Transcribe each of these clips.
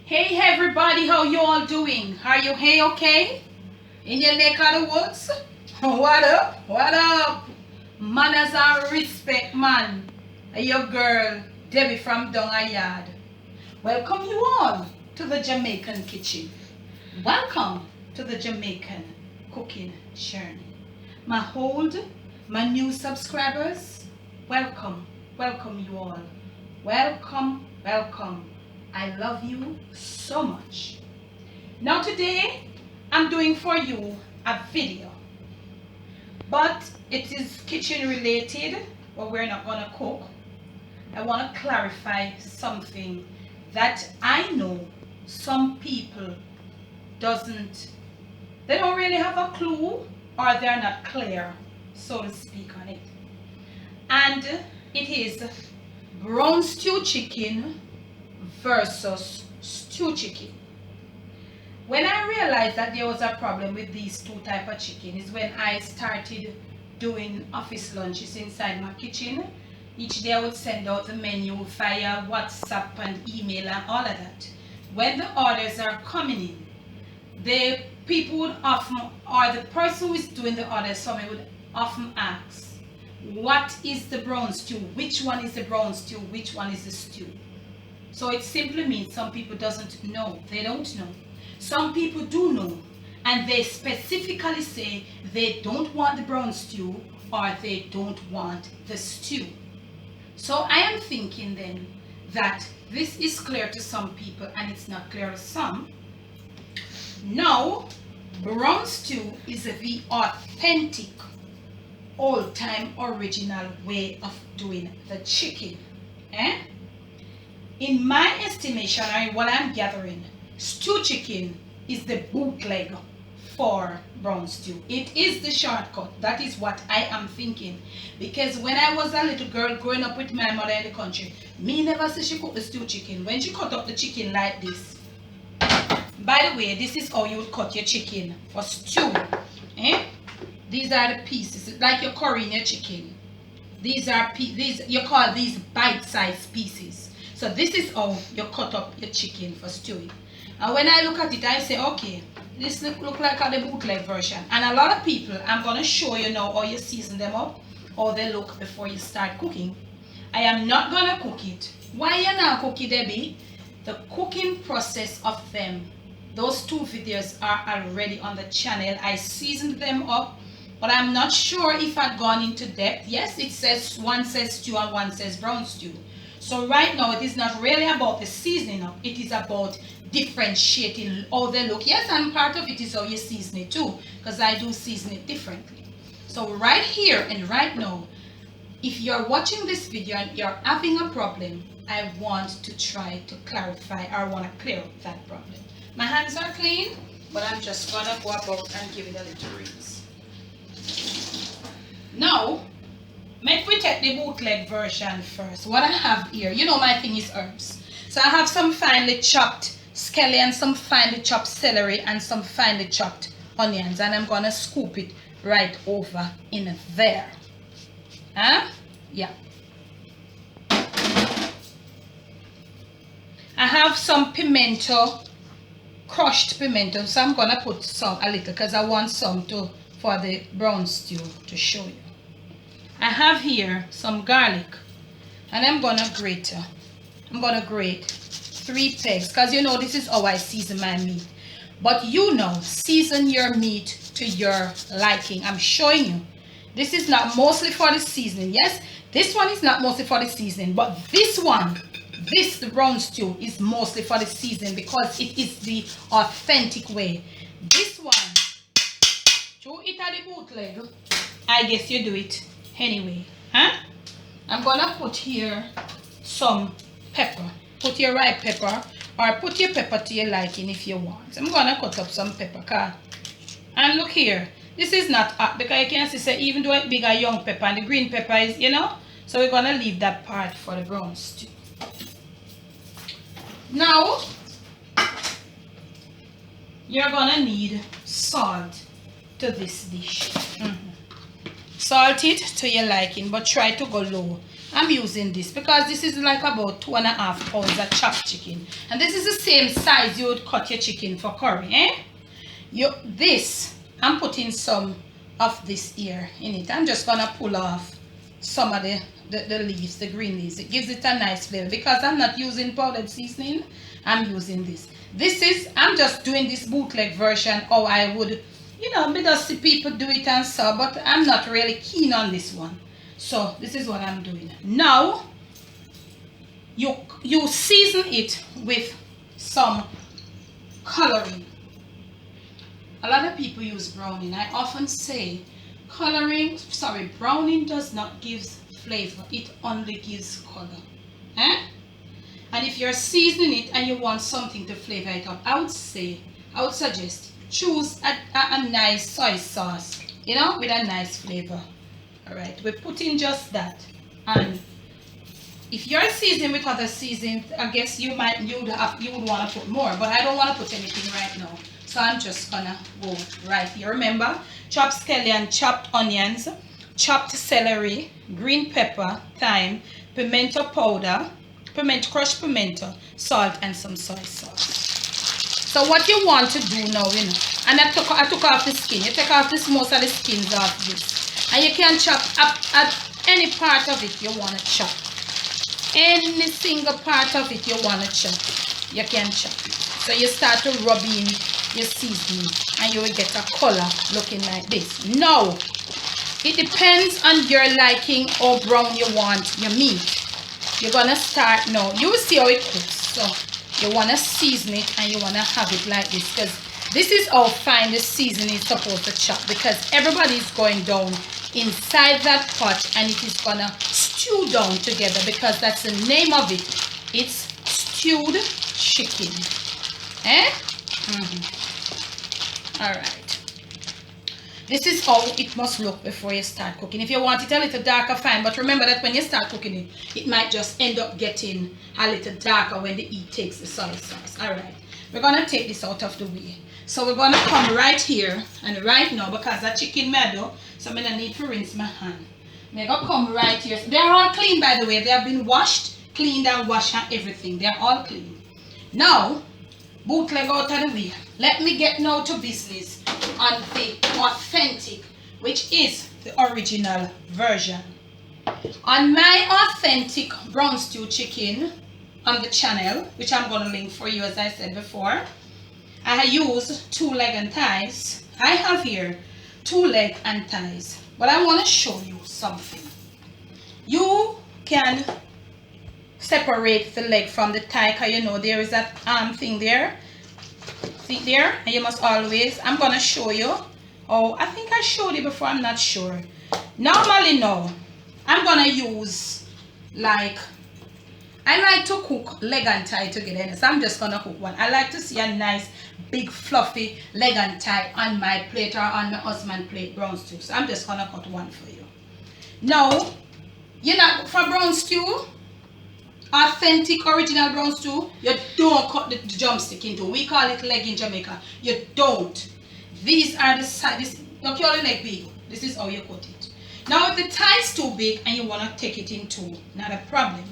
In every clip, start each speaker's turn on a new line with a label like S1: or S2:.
S1: Hey everybody, how you all doing? Are you hey okay? In your neck of the woods? What up? What up? Manners and respect, man. Your girl, Debbie from Yard. Welcome you all to the Jamaican kitchen. Welcome to the Jamaican cooking journey. My old, my new subscribers, welcome, welcome you all. Welcome, welcome. I love you so much. Now today, I'm doing for you a video, but it is kitchen related, but we're not gonna cook. I want to clarify something that I know some people they don't really have a clue, or they're not clear, so to speak, on it. And it is brown stew chicken versus stew chicken. When I realized that there was a problem with these two type of chicken is when I started doing office lunches inside my kitchen. Each day I would send out the menu via WhatsApp and email and all of that. When the orders are coming in, the people would often, or the person who is doing the orders for me would often ask, what is the brown stew? Which one is the brown stew? Which one is the stew? So it simply means some people doesn't know. They don't know. Some people do know, and they specifically say they don't want the brown stew or they don't want the stew. So I am thinking then that this is clear to some people and it's not clear to some. Now, brown stew is the authentic, old-time original way of doing the chicken. In my estimation, or what I'm gathering, stew chicken is the bootleg for brown stew. It is the shortcut. That is what I am thinking. Because when I was a little girl growing up with my mother in the country, me never see she cook the stew chicken. When she cut up the chicken like this, by the way, this is how you would cut your chicken for stew. These are the pieces. It's like you're currying your chicken. These are you call these bite-sized pieces. So this is how you cut up your chicken for stewing. And when I look at it, I say, okay, this look like the bootleg version. And a lot of people, I'm going to show you now how you season them up, how they look before you start cooking. I am not going to cook it. Why you not cook it, Debbie? The cooking process of them, those two videos are already on the channel. I seasoned them up, but I'm not sure if I've gone into depth. Yes, it says one says stew and one says brown stew. So right now, it is not really about the seasoning up. It is about differentiating how they look. Yes, and part of it is how you season it too, because I do season it differently. So right here and right now, if you're watching this video and you're having a problem, I want to try to clarify, or I want to clear up that problem. My hands are clean, but I'm just going to go about and give it a little rinse. Now, make we take the bootleg version first. What I have here, you know my thing is herbs. So I have some finely chopped scallion, some finely chopped celery, and some finely chopped onions. And I'm going to scoop it right over in there. Yeah. I have some pimento, crushed pimento. So I'm going to put some, a little, because I want some for the brown stew to show you. I have here some garlic, and I'm gonna grate 3 pegs, because you know this is how I season my meat. But you know, season your meat to your liking. I'm showing you. This is not mostly for the seasoning. Yes, this one is not mostly for the seasoning, but this one, the brown stew, is mostly for the seasoning because it is the authentic way. This one, to it at the bootleg, I guess you do it anyway. I'm gonna put here some pepper. Put your ripe pepper, or put your pepper to your liking if you want. I'm gonna cut up some pepper. And look here, this is not hot, because you can see, say, even though it's bigger young pepper, and the green pepper is, you know, so we're gonna leave that part for the brown stew. Now you're gonna need salt to this dish. Salt it to your liking, but try to go low. I'm using this because this is like about 2.5 pounds of chopped chicken. And this is the same size you would cut your chicken for curry, eh? I'm putting some of this here in it. I'm just gonna pull off some of the leaves, the green leaves. It gives it a nice flavor. Because I'm not using powdered seasoning, I'm using this. I'm just doing this bootleg version how I would, you know, me just see people do it and so, but I'm not really keen on this one. So this is what I'm doing. Now, you season it with some coloring. A lot of people use browning. I often say browning does not give flavor. It only gives color. Eh? And if you're seasoning it and you want something to flavor it up, I would suggest choose a nice soy sauce, you know, with a nice flavor. Alright, we're putting just that. And if you're seasoning with other seasonings, I guess you would want to put more, but I don't want to put anything right now. So I'm just gonna go right here. Remember, chopped scallion, chopped onions, chopped celery, green pepper, thyme, pimento powder, crushed pimento, salt, and some soy sauce. So what you want to do now, you know, and I took off the skin. You take off most of the skins off this, and you can chop up at any part of it you want to chop. Any single part of it you want to chop, you can chop. So you start to rub in your seasoning, and you will get a color looking like this. Now, it depends on your liking how brown you want your meat. You're gonna start now. You will see how it cooks. So you wanna season it and you wanna have it like this, because this is how fine the seasoning is supposed to chop, because everybody is going down inside that pot and it is gonna stew down together, because that's the name of it. It's stewed chicken. Eh? Alright. This is how it must look before you start cooking. If you want it a little darker, fine. But remember that when you start cooking it, it might just end up getting a little darker when the heat takes the soy sauce. Alright. We're going to take this out of the way. So we're going to come right here and right now, because that chicken meadow, so I'm going to need to rinse my hand. I'm going to come right here. They're all clean, by the way. They have been washed, cleaned and washed and everything. They're all clean. Now, bootleg out of the way. Let me get now to business on the authentic, which is the original version. On my authentic brown stew chicken on the channel, which I'm going to link for you as I said before, I use 2 leg and thighs. I have here 2 leg and thighs, but I want to show you something. You can separate the leg from the thigh, because you know there is that thing there. See there? And you must always, I'm going to show you. Oh, I think I showed you before, I'm not sure. Normally, no. I'm going to use, like, I like to cook leg and thigh together. So I'm just going to cook one. I like to see a nice, big, fluffy leg and thigh on my plate or on my husband's plate brown stew. So I'm just going to cut one for you. Now, you know, for brown stew, authentic original brown stew, you don't cut the drumstick into. We call it leg in Jamaica. You don't. These are the size. Not your leg big. This is how you cut it. Now if the thigh is too big and you want to take it in two, not a problem.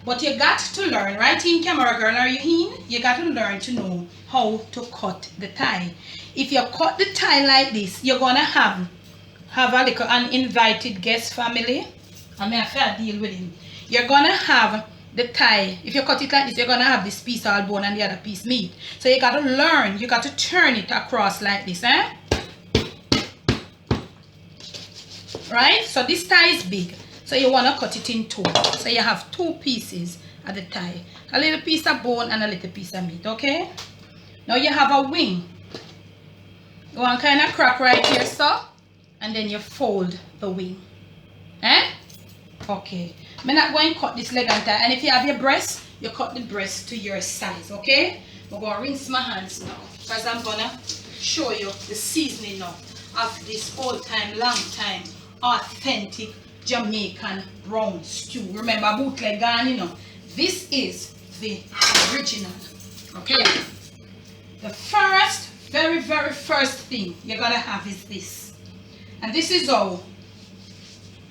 S1: But you got to learn, right in camera girl, are you in? You got to learn to know how to cut the thigh. If you cut the thigh like this, you're gonna have a little uninvited guest family. I mean, I have to deal with him. You're gonna have the thigh, if you cut it like this, you're gonna have this piece all bone and the other piece meat. So you gotta learn, you got to turn it across like this, eh? Right? So this thigh is big, so you wanna cut it in two. So you have 2 pieces at the thigh, a little piece of bone and a little piece of meat. Okay, now you have a wing. You want kind of crack right here, so, and then you fold the wing, eh? Okay, I'm not going to cut this leg and thigh. And if you have your breast, you cut the breast to your size. Okay, I'm going to rinse my hands now, because I'm going to show you the seasoning now of this old time, long time, authentic Jamaican brown stew. Remember, bootleg gone, you know. This is the original. Okay, the first, very first thing you're going to have is this. And this is how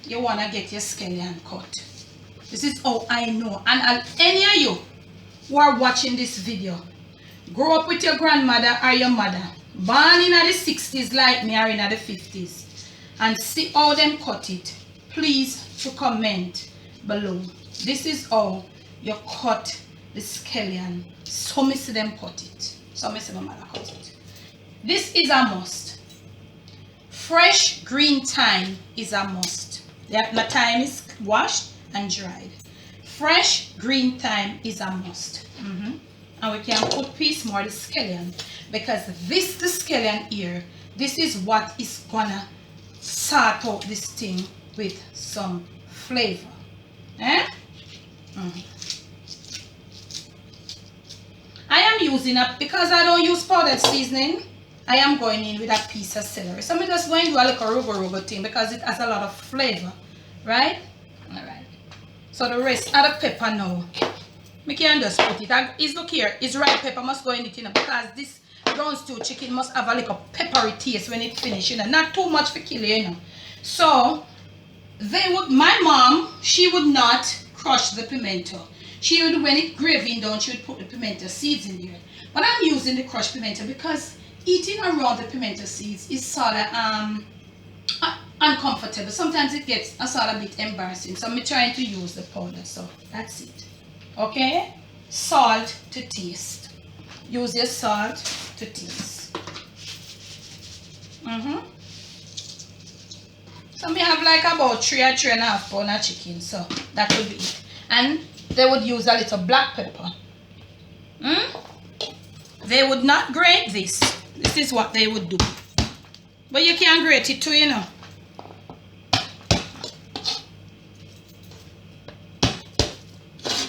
S1: you want to get your scallion cut. This is how I know. And any of you who are watching this video, grow up with your grandmother or your mother, born in the 60s like me or in the 50s, and see how them cut it, please to comment below. This is how you cut the scallion. So me see them cut it. So me see my mother cut it. This is a must. Fresh green thyme is a must. My thyme is washed and dried. Fresh green thyme is a must. And we can put piece more the scallion, because the scallion here, this is what is gonna sort out this thing with some flavor. I am using because I don't use powdered seasoning, I am going in with a piece of celery. So I'm just going to do a little rugo thing because it has a lot of flavor, right? Alright. So the rest of the pepper now, I can just put it. Is look here, it's right pepper must go in it, you know, because this brown stew chicken must have a little peppery taste when it finishes, you know, not too much for kill you, you know. So my mom, she would not crush the pimento. She would, when it graving down, she would put the pimento seeds in there. But I'm using the crushed pimento because eating around the pimento seeds is sort of uncomfortable. Sometimes it gets a sort of bit embarrassing. So I'm trying to use the powder. So that's it. Okay? Salt to taste. Use your salt to taste. So I have like about 3 or 3.5 pounds of chicken. So that will be it. And they would use a little black pepper. They would not grate this. This is what they would do. But you can grate it too, you know.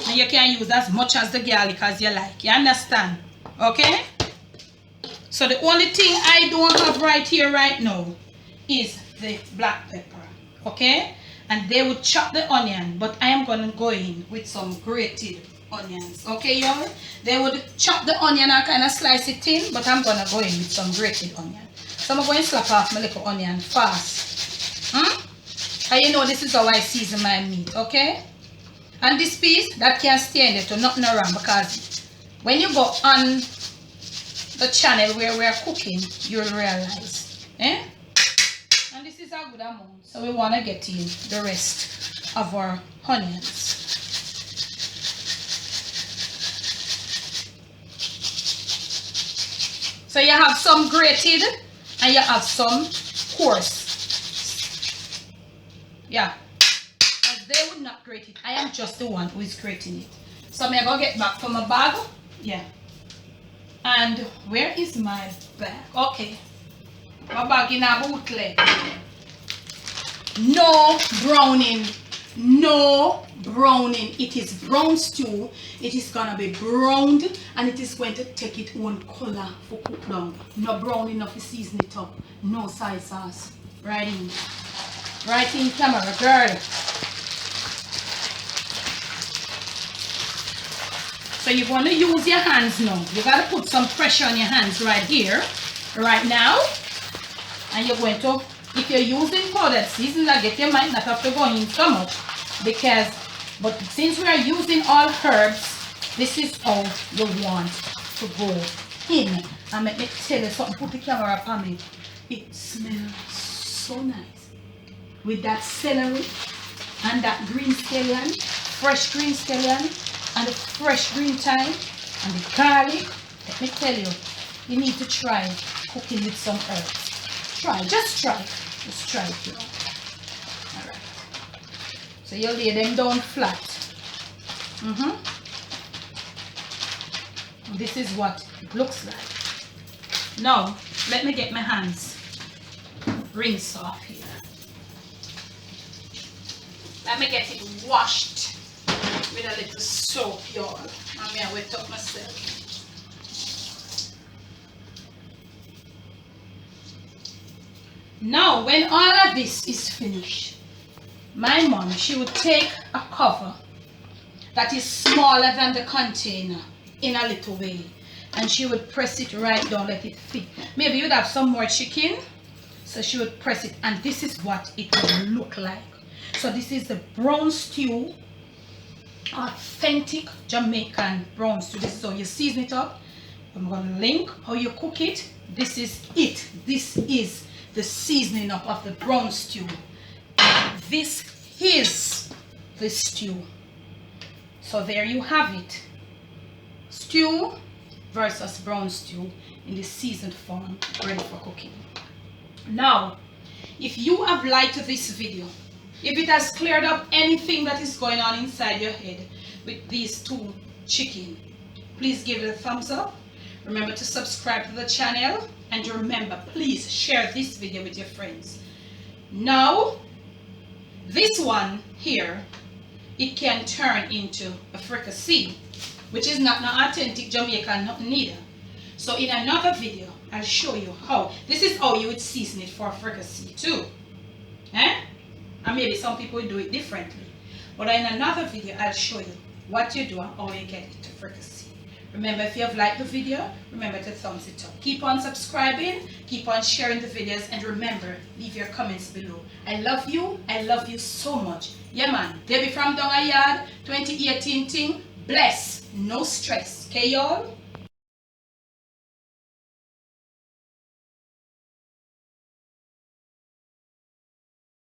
S1: And you can use as much as the garlic as you like. You understand? Okay? So the only thing I don't have right here right now is the black pepper. Okay? And they would chop the onion, but I am going to go in with some grated onions. Okay, y'all? They would chop the onion and kind of slice it thin, but I'm going to go in with some grated onion. So I'm going to slap off my little onion fast. And you know this is how I season my meat, okay? And this piece, that can stay in there to nothing around, because when you go on the channel where we're cooking, you'll realize. And this is a good amount. So we want to get in the rest of our onions. So you have some grated and you have some coarse. Yeah. Because they would not grate it. I am just the one who is grating it. So I'm going to get back from my bag. Yeah. And where is my bag? Okay. My bag in a bootleg. No browning. No browning. It is brown stew. It is gonna be browned and it is going to take its own color for cook down. No browning enough to season it up. No soy sauce. Right in. Right in camera, girl. So you're going to use your hands now. You got to put some pressure on your hands right here, right now. And you're going to, if you're using powdered seasoning, I get you might not have to go in so much. Because, but since we are using all herbs, this is how you want to go in. And let me tell you something, put the camera up on me. It smells so nice. With that celery and that green scallion, fresh green scallion, and the fresh green thyme and the garlic. Let me tell you, you need to try cooking with some herbs. Try, just try. Just try it, you know. Alright. So you lay them down flat. This is what it looks like. Now, let me get my hands rinse off here. Let me get it washed with a little soap, y'all. I'm going to wet up myself. Now, when all of this is finished, my mom, she would take a cover that is smaller than the container in a little way, and she would press it right down, let it fit. Maybe you'd have some more chicken, so she would press it, and this is what it would look like. So this is the brown stew authentic Jamaican brown stew. This is how you season it up. I'm going to link how you cook it. This is it. This is the seasoning up of the brown stew. This is the stew. So there you have it. Stew versus brown stew in the seasoned form, ready for cooking. Now, if you have liked this video, if it has cleared up anything that is going on inside your head with these two chicken, please give it a thumbs up. Remember to subscribe to the channel, and remember, please share this video with your friends. Now, this one here, it can turn into a fricassee, which is not an authentic Jamaican nothing neither. So in another video, I'll show you how. This is how you would season it for a fricassee too. And maybe some people do it differently. But in another video, I'll show you what you do and how you get it to fricassee. Remember, if you have liked the video, remember to thumbs it up. Keep on subscribing, keep on sharing the videos, and remember, leave your comments below. I love you so much. Yeah man, Debbie from Donga Yard, 2018 thing. Bless, no stress. Okay y'all?